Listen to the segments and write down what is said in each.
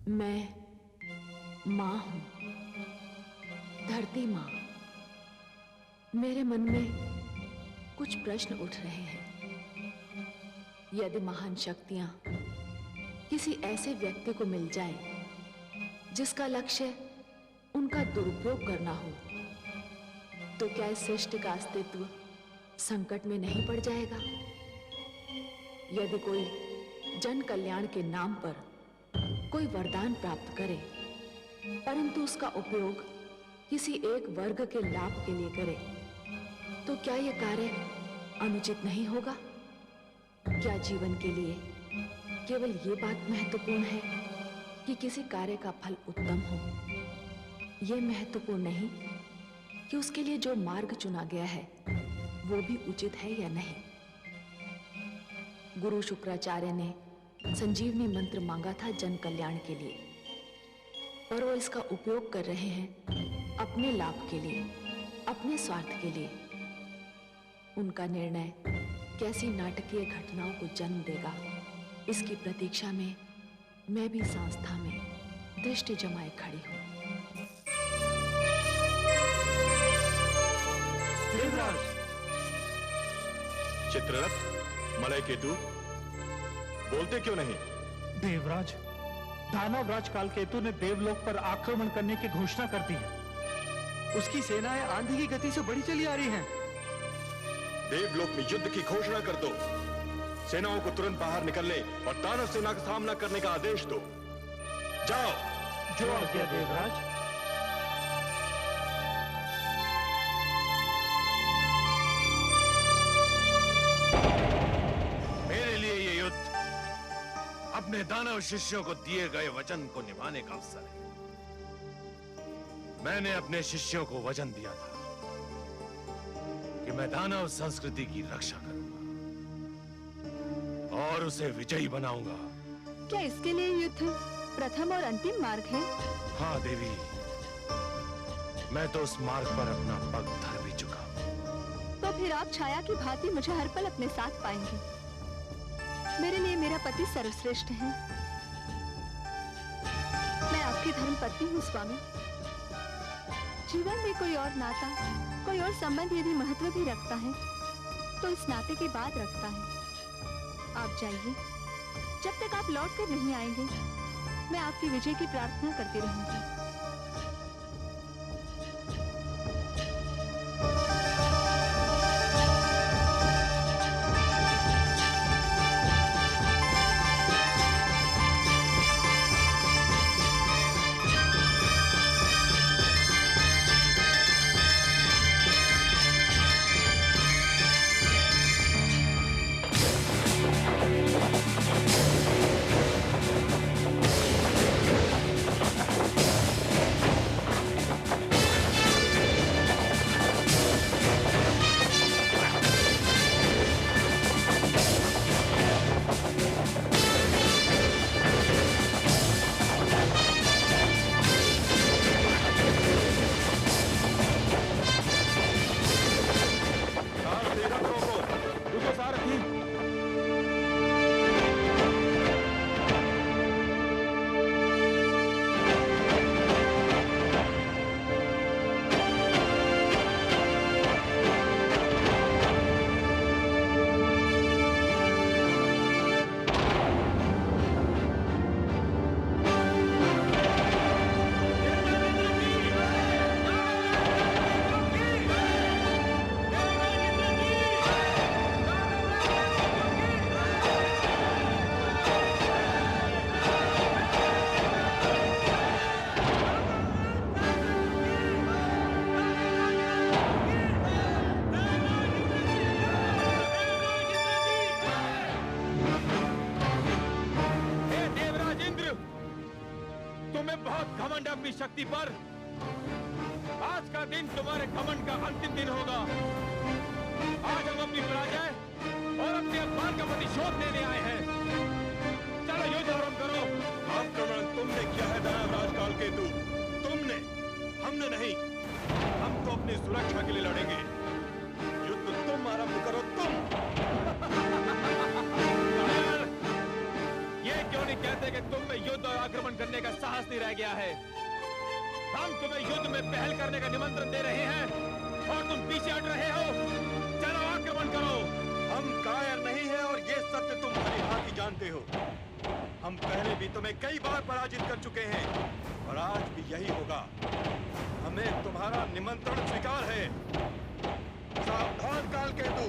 मैं माँ हूं, धरती माँ। मेरे मन में कुछ प्रश्न उठ रहे हैं। यदि महान शक्तियां किसी ऐसे व्यक्ति को मिल जाएं, जिसका लक्ष्य उनका दुरुपयोग करना हो, तो क्या इस सृष्टि का अस्तित्व संकट में नहीं पड़ जाएगा? यदि कोई जन कल्याण के नाम पर कोई वरदान प्राप्त करे, परंतु उसका उपयोग किसी एक वर्ग के लाभ के लिए करे, तो क्या यह कार्य अनुचित नहीं होगा? क्या जीवन के लिए केवल ये बात महत्वपूर्ण है कि किसी कार्य का फल उत्तम हो? यह महत्वपूर्ण नहीं कि उसके लिए जो मार्ग चुना गया है वो भी उचित है या नहीं। गुरु शुक्राचार्य ने संजीवनी मंत्र मांगा था जन कल्याण के लिए, पर वो इसका उपयोग कर रहे हैं अपने लाभ के लिए, अपने स्वार्थ के लिए। उनका निर्णय कैसी नाटकीय घटनाओं को जन्म देगा, इसकी प्रतीक्षा में मैं भी संस्था में दृष्टि जमाए खड़ी हूं। देवराज, चित्ररथ, मलयकेतु, बोलते क्यों नहीं? देवराज, दानव राज कालकेतु ने देवलोक पर आक्रमण करने की घोषणा कर दी है। उसकी सेनाएं आंधी की गति से बढ़ी चली आ रही हैं। देवलोक में युद्ध की घोषणा कर दो। सेनाओं को तुरंत बाहर निकलने और दानव सेना का सामना करने का आदेश दो। जाओ। जो आज्ञा देवराज। मेरे लिए ये युद्ध अपने दानव शिष्यों को दिए गए वचन को निभाने का अवसर है। मैंने अपने शिष्यों को वचन दिया था कि मैं दानव संस्कृति की रक्षा करूंगा और उसे विजयी बनाऊंगा। क्या इसके लिए युद्ध प्रथम और अंतिम मार्ग है? हाँ देवी, मैं तो उस मार्ग पर अपना पग धर भी चुका हूं। तो फिर आप छाया की भांति मुझे हर पल अपने साथ पाएंगे। मेरे लिए मेरा पति सर्वश्रेष्ठ है। मैं आपकी धर्म पत्नी हूँ स्वामी। जीवन में कोई और नाता, कोई और संबंध यदि महत्व भी रखता है, तो इस नाते के बाद रखता है। आप जाइए। जब तक आप लौट कर नहीं आएंगे, मैं आपकी विजय की प्रार्थना करती रहूंगी। शक्ति पर आज का दिन तुम्हारे घमंड का अंतिम दिन होगा। आज हम अपनी पराजय और अपने अपमान का प्रतिशोध लेने आए हैं। चलो युद्ध आरंभ करो। आक्रमण तुमने किया है दानवराज कालकेतु, तुमने, हमने नहीं। हम तो अपनी सुरक्षा के लिए लड़ेंगे। युद्ध तुम आरंभ करो, तुम। ये क्यों नहीं कहते कि तुम में युद्ध और आक्रमण आक्रमण करने का साहस नहीं रह गया है। हम तुम्हें युद्ध में पहल करने का निमंत्रण दे रहे हैं और तुम पीछे हट रहे हो। चलो आक्रमण करो। हम कायर नहीं है और ये सत्य तुम भली भांति जानते हो। हम पहले भी तुम्हें कई बार पराजित कर चुके हैं और आज भी यही होगा। हमें तुम्हारा निमंत्रण स्वीकार है। सावधान कालकेतु।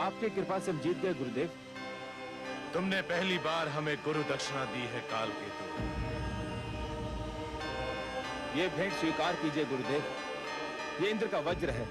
आपकी कृपा से हम जीत गए गुरुदेव। तुमने पहली बार हमें गुरु दक्षिणा दी है काल केतु। ये भेंट स्वीकार कीजिए गुरुदेव, ये इंद्र का वज्र है।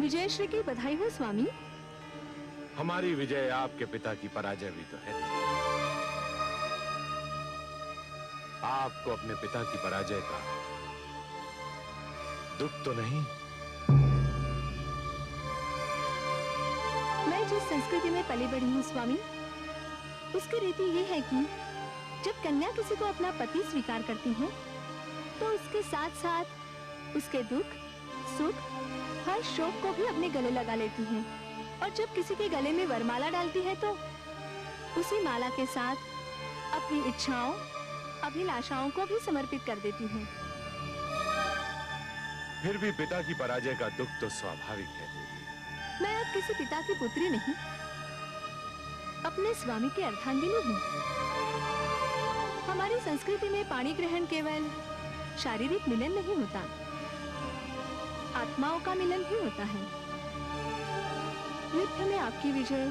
विजयश्री की बधाई हो स्वामी। हमारी विजय आपके पिता की पराजय भी तो है। आपको अपने पिता की पराजय का दुख तो नहीं? मैं जिस संस्कृति में पली बढ़ी हूँ स्वामी, उसकी रीति ये है कि जब कन्या किसी को अपना पति स्वीकार करती है तो उसके साथ साथ उसके दुख, सुख, हर शोक को भी अपने गले लगा लेती है। और जब किसी के गले में वरमाला डालती है तो उसी माला के साथ अपनी इच्छाओं, अभिलाषाओं को भी समर्पित कर देती है। फिर भी पिता की पराजय का दुख तो स्वाभाविक है देवी। मैं अब किसी पिता की पुत्री नहीं, अपने स्वामी की अर्धांगिनी हूँ। हमारी संस्कृति में पाणी ग्रहण केवल शारीरिक मिलन नहीं होता, आत्माओं का मिलन भी होता है। युद्ध में आपकी विजय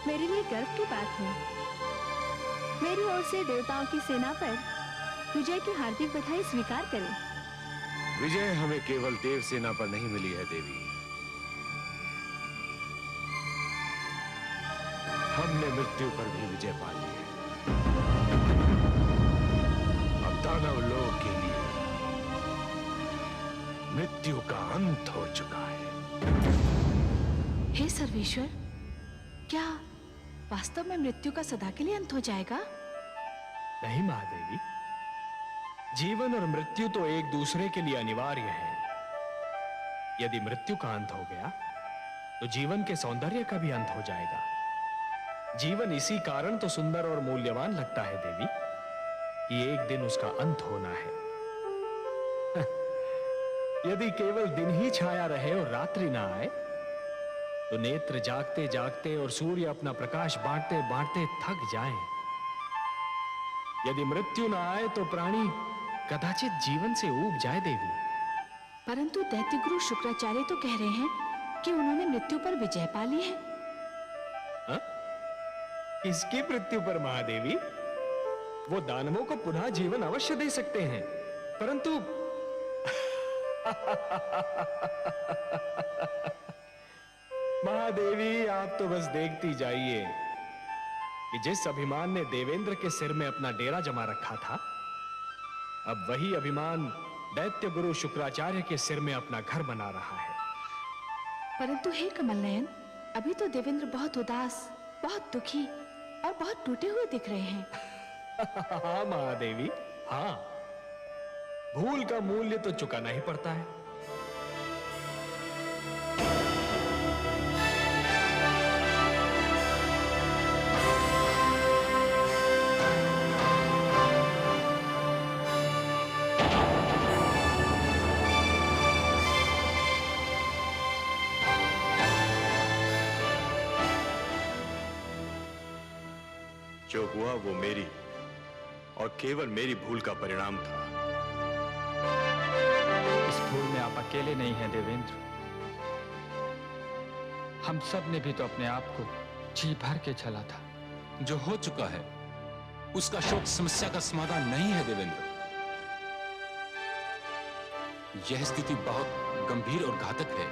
मेरे लिए गर्व की बात है। मेरी ओर से देवताओं की सेना पर विजय की हार्दिक बधाई स्वीकार करें। विजय हमें केवल देव सेना पर नहीं मिली है देवी, हमने मृत्यु पर भी विजय पा ली है। अब दानव लोक के लिए मृत्यु का अंत हो चुका है। हे सर्वेश्वर, क्या वास्तव में मृत्यु का सदा के लिए अंत हो जाएगा? नहीं महादेवी, जीवन और मृत्यु तो एक दूसरे के लिए अनिवार्य है। यदि मृत्यु का अंत हो गया तो जीवन के सौंदर्य का भी अंत हो जाएगा। जीवन इसी कारण तो सुंदर और मूल्यवान लगता है देवी कि एक दिन उसका अंत होना है। यदि केवल दिन ही छाया रहे और रात्रि ना आए तो नेत्र जागते जागते और सूर्य अपना प्रकाश बांटते बांटते थक जाएं। यदि मृत्यु ना आए तो प्राणी कदाचित जीवन से ऊब जाए देवी। परंतु दैत्य गुरु शुक्राचार्य तो कह रहे हैं कि उन्होंने मृत्यु पर विजय पा ली है। हा? किसकी मृत्यु पर महादेवी? वो दानवों को पुनः जीवन अवश्य दे सकते हैं, परंतु महादेवी आप तो बस देखती जाइए कि जिस अभिमान ने देवेंद्र के सिर में अपना डेरा जमा रखा था, अब वही अभिमान दैत्य गुरु शुक्राचार्य के सिर में अपना घर बना रहा है। परंतु हे कमल नयन, अभी तो देवेंद्र बहुत उदास, बहुत दुखी और बहुत टूटे हुए दिख रहे हैं। हाँ महादेवी, हाँ, भूल का मूल्य तो चुकाना ही पड़ता है। जो हुआ वो मेरी और केवल मेरी भूल का परिणाम था। इस भूल में आप अकेले नहीं हैं देवेंद्र। हम सब ने भी तो अपने आप को जी भर के चला था। जो हो चुका है उसका शोक समस्या का समाधान नहीं है देवेंद्र। यह स्थिति बहुत गंभीर और घातक है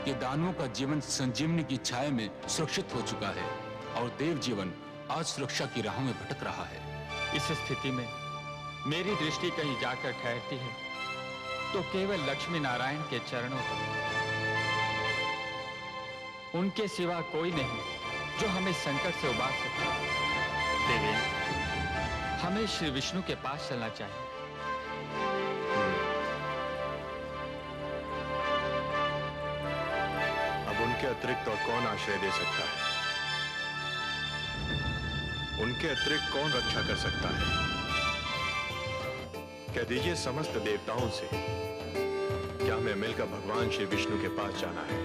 कि दानवों का जीवन संजीवनी की छाया में सुरक्षित हो चुका है और देव जीवन आज सुरक्षा की राहों में भटक रहा है। इस स्थिति में मेरी दृष्टि कहीं जाकर ठहरती है तो केवल लक्ष्मी नारायण के चरणों पर। उनके सिवा कोई नहीं जो हमें संकट से उबार सके। देवेंद्र, हमें श्री विष्णु के पास चलना चाहिए। अब उनके अतिरिक्त और कौन आश्रय दे सकता है? उनके अतिरिक्त कौन रक्षा कर सकता है? कह दीजिए समस्त देवताओं से, क्या हमें मिलकर भगवान श्री विष्णु के पास जाना है?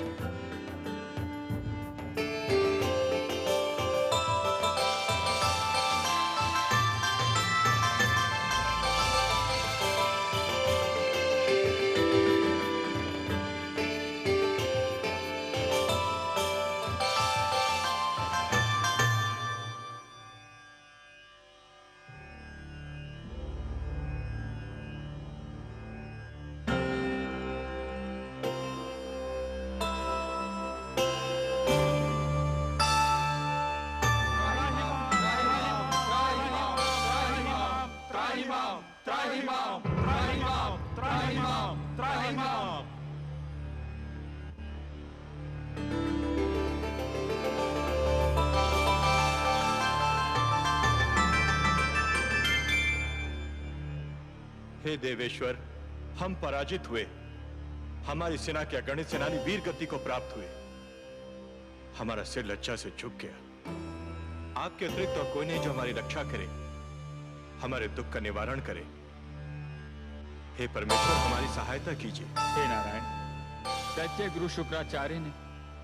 हे देवेश्वर, हम पराजित हुए। हमारी सेना के अगणित सेनानी वीर गति को प्राप्त हुए। हमारा सिर लज्जा से झुक गया। आपके अतिरिक्त और कोई नहीं जो हमारी रक्षा करे, हमारे दुख का निवारण करे। हे परमेश्वर, हमारी सहायता कीजिए। हे नारायण, दैत्य गुरु शुक्राचार्य ने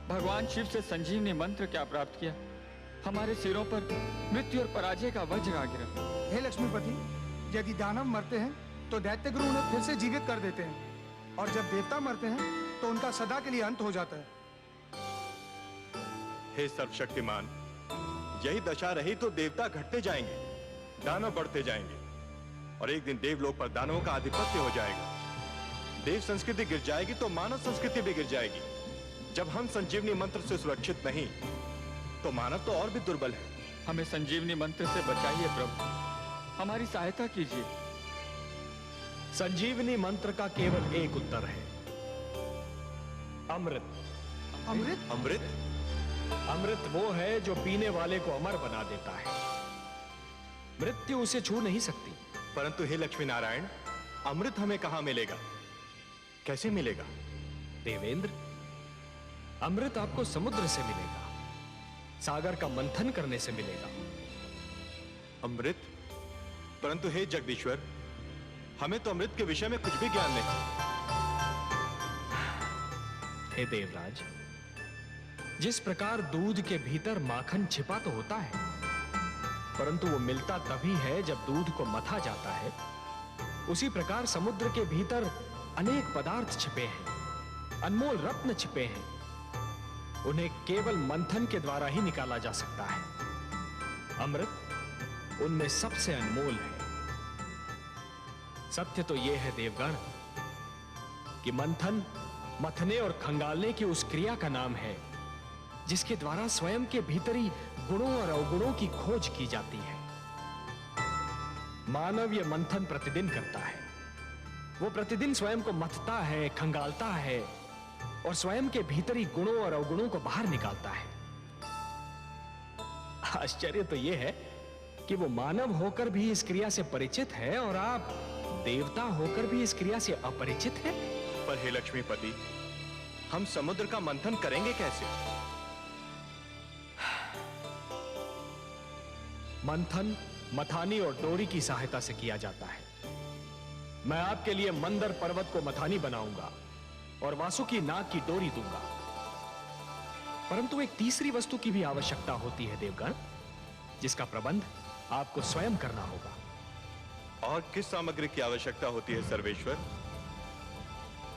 भगवान शिव से संजीवनी मंत्र क्या प्राप्त किया? हमारे सिरों पर मृत्यु और पराजय का वज्र आ गिरा। हे लक्ष्मीपति, यदि दानव मरते हैं तो दैत्य गुरु उन्हें फिर से जीवित कर देते हैं, और जब देवता मरते हैं तो उनका सदा के लिए अंत हो जाता है। हे सर्वशक्तिमान, यही दशा रही तो देवता घटते जाएंगे, दानव बढ़ते जाएंगे, और एक दिन देवलोक पर दानवों का आधिपत्य हो जाएगा। देव संस्कृति गिर जाएगी तो मानव संस्कृति भी गिर जाएगी। जब हम संजीवनी मंत्र से सुरक्षित नहीं, तो मानव तो और भी दुर्बल है। हमें संजीवनी मंत्र से बचाइए प्रभु, हमारी सहायता कीजिए। संजीवनी मंत्र का केवल एक उत्तर है, अमृत। अमृत? अमृत? अमृत वो है जो पीने वाले को अमर बना देता है। मृत्यु उसे छू नहीं सकती। परंतु हे लक्ष्मी नारायण, अमृत हमें कहां मिलेगा, कैसे मिलेगा? देवेंद्र, अमृत आपको समुद्र से मिलेगा, सागर का मंथन करने से मिलेगा। अमृत? परंतु हे जगदीश्वर, हमें तो अमृत के विषय में कुछ भी ज्ञान नहीं। हे देवराज, जिस प्रकार दूध के भीतर माखन छिपा तो होता है, परंतु वो मिलता तभी है जब दूध को मथा जाता है, उसी प्रकार समुद्र के भीतर अनेक पदार्थ छिपे हैं, अनमोल रत्न छिपे हैं। उन्हें केवल मंथन के द्वारा ही निकाला जा सकता है। अमृत उनमें सबसे अनमोल है। सत्य तो यह है देवगण कि मंथन मथने और खंगालने की उस क्रिया का नाम है जिसके द्वारा स्वयं के भीतरी गुणों और अवगुणों की खोज की जाती है। मानव यह मंथन प्रतिदिन करता है। वो प्रतिदिन स्वयं को मथता है, खंगालता है और स्वयं के भीतरी गुणों और अवगुणों को बाहर निकालता है। आश्चर्य तो यह है कि वो मानव होकर भी इस क्रिया से परिचित है और आप देवता होकर भी इस क्रिया से अपरिचित हैं। पर हे लक्ष्मीपति, हम समुद्र का मंथन करेंगे कैसे? मंथन मथानी और डोरी की सहायता से किया जाता है। मैं आपके लिए मंदर पर्वत को मथानी बनाऊंगा और वासुकी नाग की डोरी दूंगा। परंतु एक तीसरी वस्तु की भी आवश्यकता होती है देवगण, जिसका प्रबंध आपको स्वयं करना होगा। और किस सामग्री की आवश्यकता होती है सर्वेश्वर?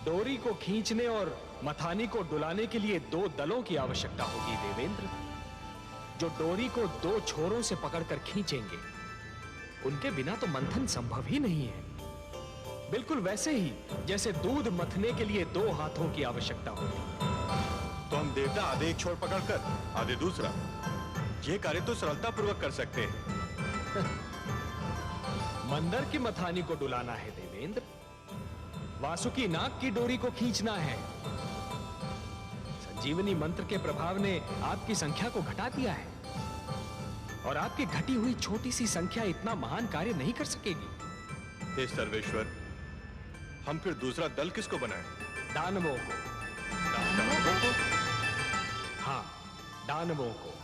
डोरी को खींचने और मथानी को डुलाने के लिए 2 दलों की आवश्यकता होगी देवेंद्र, जो डोरी को 2 छोरों से पकड़कर खींचेंगे। उनके बिना तो मंथन संभव ही नहीं है। बिल्कुल वैसे ही जैसे दूध मथने के लिए 2 हाथों की आवश्यकता होती। तो हम देवता आधे एक छोर पकड़कर आधे दूसरा, यह कार्य तो सरलता पूर्वक कर सकते हैं। मंदर की मथानी को डुलाना है देवेंद्र, वासुकी नाग की डोरी को खींचना है। संजीवनी मंत्र के प्रभाव ने आपकी संख्या को घटा दिया है और आपकी घटी हुई छोटी सी संख्या इतना महान कार्य नहीं कर सकेगी। हे सर्वेश्वर, हम फिर दूसरा दल किसको बनाएं? दानवों को। हाँ, दानवों को।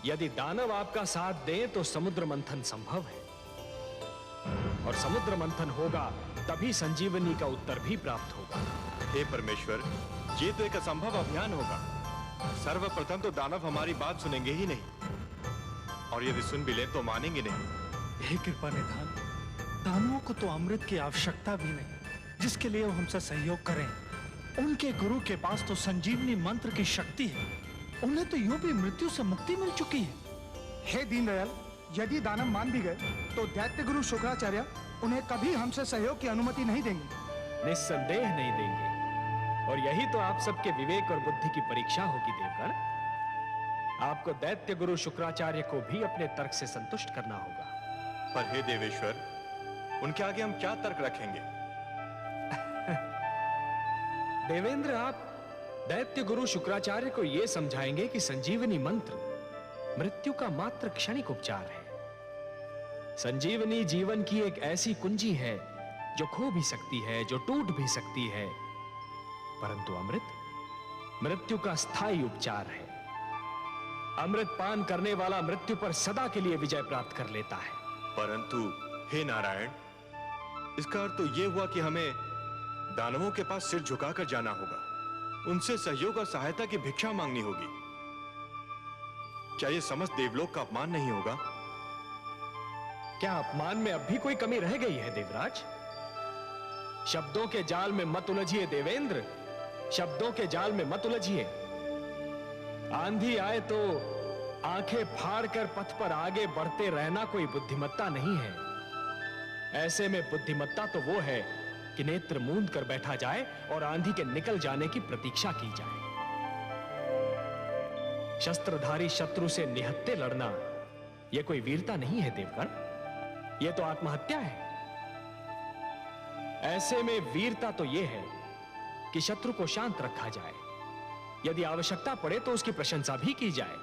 यदि दानव आपका साथ दें तो समुद्र मंथन संभव है, और समुद्र मंथन होगा तभी संजीवनी का उत्तर भी प्राप्त होगा। हे परमेश्वर, ये तो एक असंभव अभियान होगा। सर्वप्रथम तो दानव हमारी बात सुनेंगे ही नहीं, और यदि सुन भी ले तो मानेंगे नहीं। हे कृपा निधान, दानवों को तो अमृत की आवश्यकता भी नहीं, जिसके लिए वो हमसे सहयोग करें। उनके गुरु के पास तो संजीवनी मंत्र की शक्ति है, उन्हें तो यूं भी मृत्यु से मुक्ति मिल चुकी है। हे दीनदयाल, यदि दानव मान भी गए तो दैत्य गुरु शुक्राचार्य उन्हें कभी हमसे सहयोग की अनुमति नहीं देंगे। निस्संदेह नहीं देंगे, और यही तो आप सबके विवेक और बुद्धि की परीक्षा होगी देवगण। आपको दैत्य गुरु शुक्राचार्य को भी अपने तर्क से संतुष्ट करना होगा। पर हे देवेश्वर, उनके आगे हम क्या तर्क रखेंगे? देवेंद्र, आप दैत्य गुरु शुक्राचार्य को यह समझाएंगे कि संजीवनी मंत्र मृत्यु का मात्र क्षणिक उपचार है। संजीवनी जीवन की एक ऐसी कुंजी है जो खो भी सकती है, जो टूट भी सकती है, परंतु अमृत मृत्यु का स्थायी उपचार है। अमृत पान करने वाला मृत्यु पर सदा के लिए विजय प्राप्त कर लेता है। परंतु हे नारायण, इसका अर्थ तो यह हुआ कि हमें दानवों के पास सिर झुकाकर जाना होगा, उनसे सहयोग और सहायता की भिक्षा मांगनी होगी। क्या यह समस्त देवलोक का अपमान नहीं होगा? क्या अपमान में अब भी कोई कमी रह गई है देवराज? शब्दों के जाल में मत उलझिए देवेंद्र, शब्दों के जाल में मत उलझिए। आंधी आए तो आंखें फाड़कर पथ पर आगे बढ़ते रहना कोई बुद्धिमत्ता नहीं है। ऐसे में बुद्धिमत्ता तो वो है कि नेत्र मूंद कर बैठा जाए और आंधी के निकल जाने की प्रतीक्षा की जाए। शस्त्रधारी शत्रु से निहत्थे लड़ना यह कोई वीरता नहीं है देवगण, यह तो आत्महत्या है। ऐसे में वीरता तो यह है कि शत्रु को शांत रखा जाए, यदि आवश्यकता पड़े तो उसकी प्रशंसा भी की जाए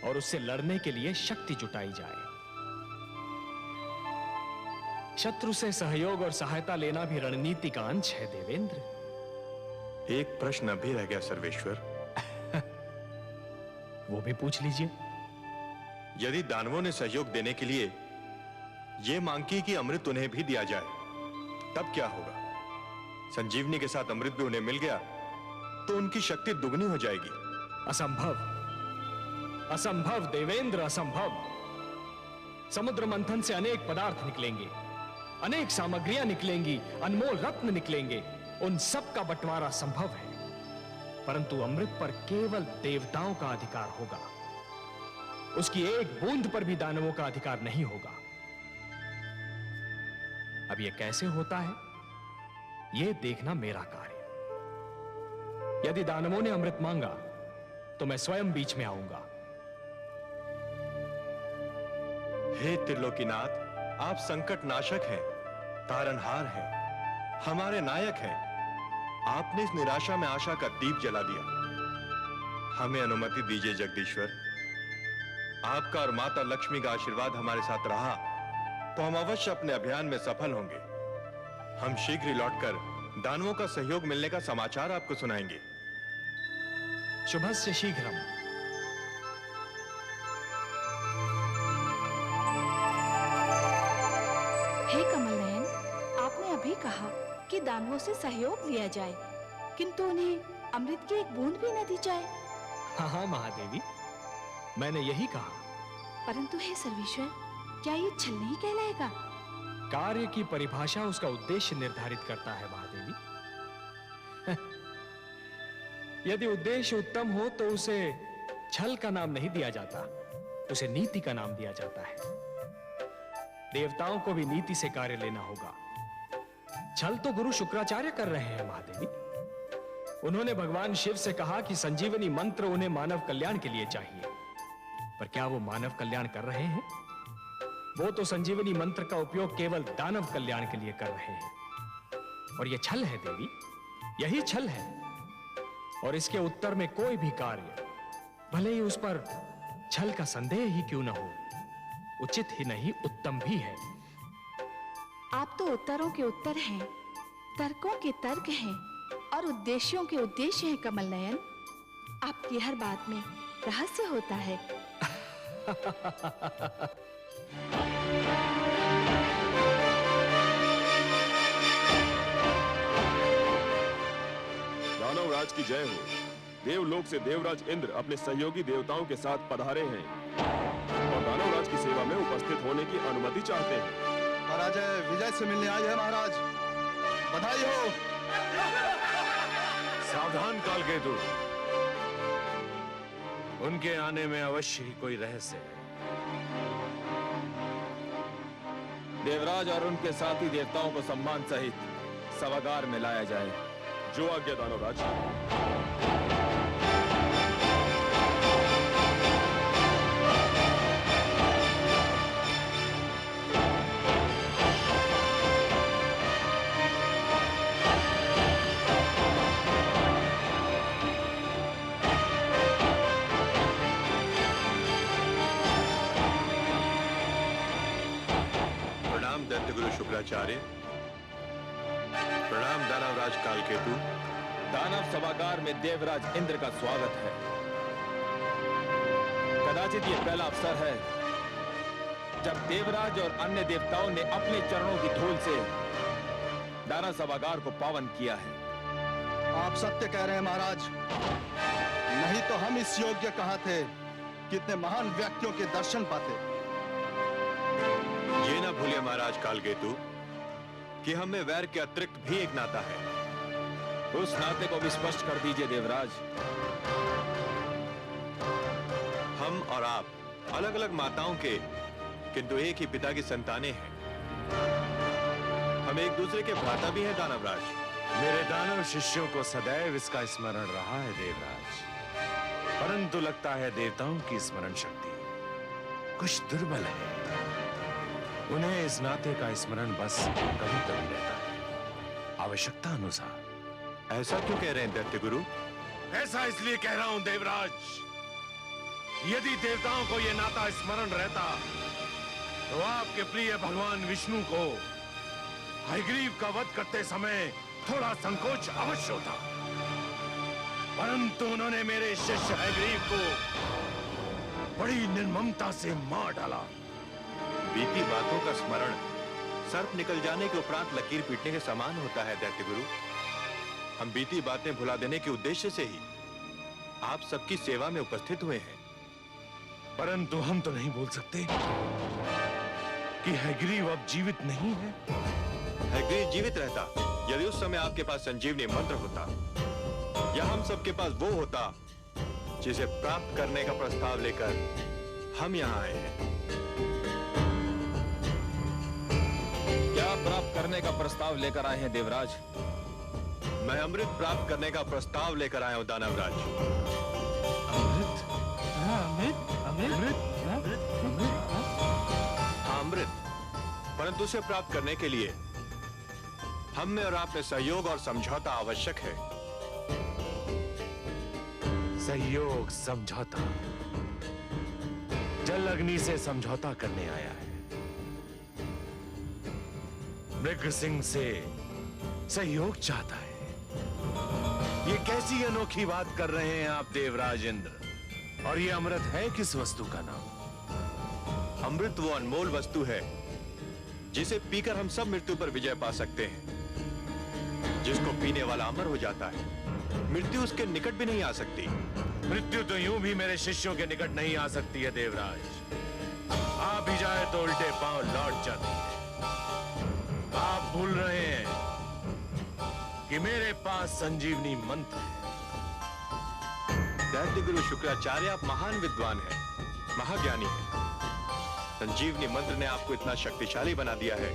और उससे लड़ने के लिए शक्ति जुटाई जाए। शत्रु से सहयोग और सहायता लेना भी रणनीति का अंश है देवेंद्र। एक प्रश्न अभी रह गया सर्वेश्वर। वो भी पूछ लीजिए। यदि दानवों ने सहयोग देने के लिए यह मांग की कि अमृत उन्हें भी दिया जाए, तब क्या होगा? संजीवनी के साथ अमृत भी उन्हें मिल गया तो उनकी शक्ति दुगनी हो जाएगी। असंभव, असंभव देवेंद्र, असंभव। समुद्र मंथन से अनेक पदार्थ निकलेंगे, अनेक सामग्रियां निकलेंगी, अनमोल रत्न निकलेंगे, उन सब का बंटवारा संभव है, परंतु अमृत पर केवल देवताओं का अधिकार होगा। उसकी एक बूंद पर भी दानवों का अधिकार नहीं होगा। अब यह कैसे होता है, यह देखना मेरा कार्य। यदि दानवों ने अमृत मांगा तो मैं स्वयं बीच में आऊंगा। हे त्रिलोकीनाथ, आप संकट नाशक हैं, तारनहार हैं, हमारे नायक हैं। आपने इस निराशा में आशा का दीप जला दिया। हमें अनुमति दीजिए जगदीश्वर। आपका और माता लक्ष्मी का आशीर्वाद हमारे साथ रहा तो हम अवश्य अपने अभियान में सफल होंगे। हम शीघ्र ही लौटकर दानवों का सहयोग मिलने का समाचार आपको सुनाएंगे। शुभस्य शीघ्रम। हे कमलनयन, आपने अभी कहा कि दानवों से सहयोग लिया जाए, किंतु उन्हें अमृत की एक बूंद भी न दी जाए। हाँ हाँ महादेवी, मैंने यही कहा। परंतु हे सर्वेश्वर, क्या ये छल नहीं कहलाएगा? कार्य की परिभाषा उसका उद्देश्य निर्धारित करता है महादेवी। यदि उद्देश्य उत्तम हो तो उसे छल का नाम नहीं दिया जाता, उसे नीति का नाम दिया जाता है। देवताओं को भी नीति से कार्य लेना होगा। छल तो गुरु शुक्राचार्य कर रहे हैं महादेवी। उन्होंने भगवान शिव से कहा कि संजीवनी मंत्र उन्हें मानव कल्याण के लिए चाहिए, पर क्या वो मानव कल्याण कर रहे हैं? वो तो संजीवनी मंत्र का उपयोग केवल दानव कल्याण के लिए कर रहे हैं, और यह छल है देवी, यही छल है। और इसके उत्तर में कोई भी कार्य, भले ही उस पर छल का संदेह ही क्यों न हो, उचित ही नहीं उत्तम भी है। आप तो उत्तरों के उत्तर हैं, तर्कों के तर्क हैं और उद्देश्यों के उद्देश्य हैं कमलनयन। आपकी हर बात में रहस्य होता है। दानवराज की जय हो। देवलोक से देवराज इंद्र अपने सहयोगी देवताओं के साथ पधारे हैं और दानवराज की सेवा में उपस्थित होने की अनुमति चाहते हैं। पराजय विजय से मिलने आई है महाराज, बधाई हो। सावधान कालकेतु, उनके आने में अवश्य ही कोई रहस्य है। देवराज और उनके साथी देवताओं को सम्मान सहित सभागार में लाया जाए। जो आज्ञा दानवराज। शुक्राचार्य। प्रणाम दानवराज कालकेतु। दानव सभागार में देवराज इंद्र का स्वागत है। कदाचित ये पहला अवसर है जब देवराज और अन्य देवताओं ने अपने चरणों की धूल से दानव सभागार को पावन किया है। आप सत्य कह रहे हैं महाराज, नहीं तो हम इस योग्य कहां थे कि इतने महान व्यक्तियों के दर्शन पाते। ये ना भूलिए महाराज कालकेतु कि हमें वैर के अतिरिक्त भी एक नाता है। उस नाते को भी स्पष्ट कर दीजिए देवराज। हम और आप अलग अलग माताओं के किंतु एक ही पिता की संतानें हैं। हम एक दूसरे के भ्राता भी हैं दानवराज। मेरे दानव शिष्यों को सदैव इसका स्मरण रहा है देवराज, परंतु लगता है देवताओं की स्मरण शक्ति कुछ दुर्बल है। उन्हें इस नाते का स्मरण बस कभी कभी रहता है, आवश्यकता अनुसार। ऐसा क्यों कह रहे हैं दैत्य गुरु? ऐसा इसलिए कह रहा हूं देवराज, यदि देवताओं को यह नाता स्मरण रहता तो आपके प्रिय भगवान विष्णु को हयग्रीव का वध करते समय थोड़ा संकोच अवश्य होता, परंतु उन्होंने मेरे शिष्य हयग्रीव को बड़ी निर्ममता से मार डाला। बीती बातों का स्मरण सर्प निकल जाने के उपरांत लकीर पीटने के समान होता है दैत्य गुरु। हम बीती बातें भुला देने के उद्देश्य से ही आप सबकी सेवा में उपस्थित हुए हैं। परंतु हम तो नहीं बोल सकते कि हयग्रीव अब जीवित नहीं है। हयग्रीव जीवित रहता यदि उस समय आपके पास संजीवनी मंत्र होता, या हम सबके पास वो होता जिसे प्राप्त करने का प्रस्ताव लेकर हम यहाँ आए हैं। क्या प्राप्त करने का प्रस्ताव लेकर आए हैं देवराज? मैं अमृत प्राप्त करने का प्रस्ताव लेकर आया हूं दानवराज। अमृत? हाँ अमृत, परंतु उसे प्राप्त करने के लिए हम में और आप में सहयोग और समझौता आवश्यक है। सहयोग, समझौता। जल अग्नि से समझौता करने आया है, मृग सिंह से सहयोग चाहता है। ये कैसी अनोखी बात कर रहे हैं आप देवराज इंद्र? और ये अमृत है किस वस्तु का नाम? अमृत वो अनमोल वस्तु है जिसे पीकर हम सब मृत्यु पर विजय पा सकते हैं। जिसको पीने वाला अमर हो जाता है, मृत्यु उसके निकट भी नहीं आ सकती। मृत्यु तो यूं भी मेरे शिष्यों के निकट नहीं आ सकती है देवराज। आ भी जाए तो उल्टे पांव लौट जाती है। आप भूल रहे हैं कि मेरे पास संजीवनी मंत्र है। दैत्य गुरु शुक्राचार्य, आप महान विद्वान हैं, महाज्ञानी हैं। संजीवनी मंत्र ने आपको इतना शक्तिशाली बना दिया है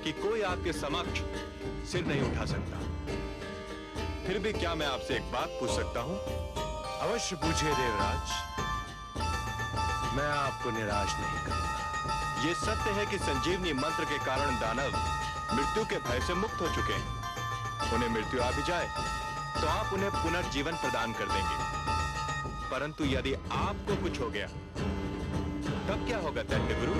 कि कोई आपके समक्ष सिर नहीं उठा सकता। फिर भी क्या मैं आपसे एक बात पूछ सकता हूं? अवश्य पूछिए देवराज, मैं आपको निराश नहीं करूंगा। ये सत्य है कि संजीवनी मंत्र के कारण दानव मृत्यु के भय से मुक्त हो चुके हैं। उन्हें मृत्यु आ भी जाए तो आप उन्हें पुनर्जीवन प्रदान कर देंगे। परंतु यदि आपको कुछ हो गया तब क्या होगा दैत्य गुरु?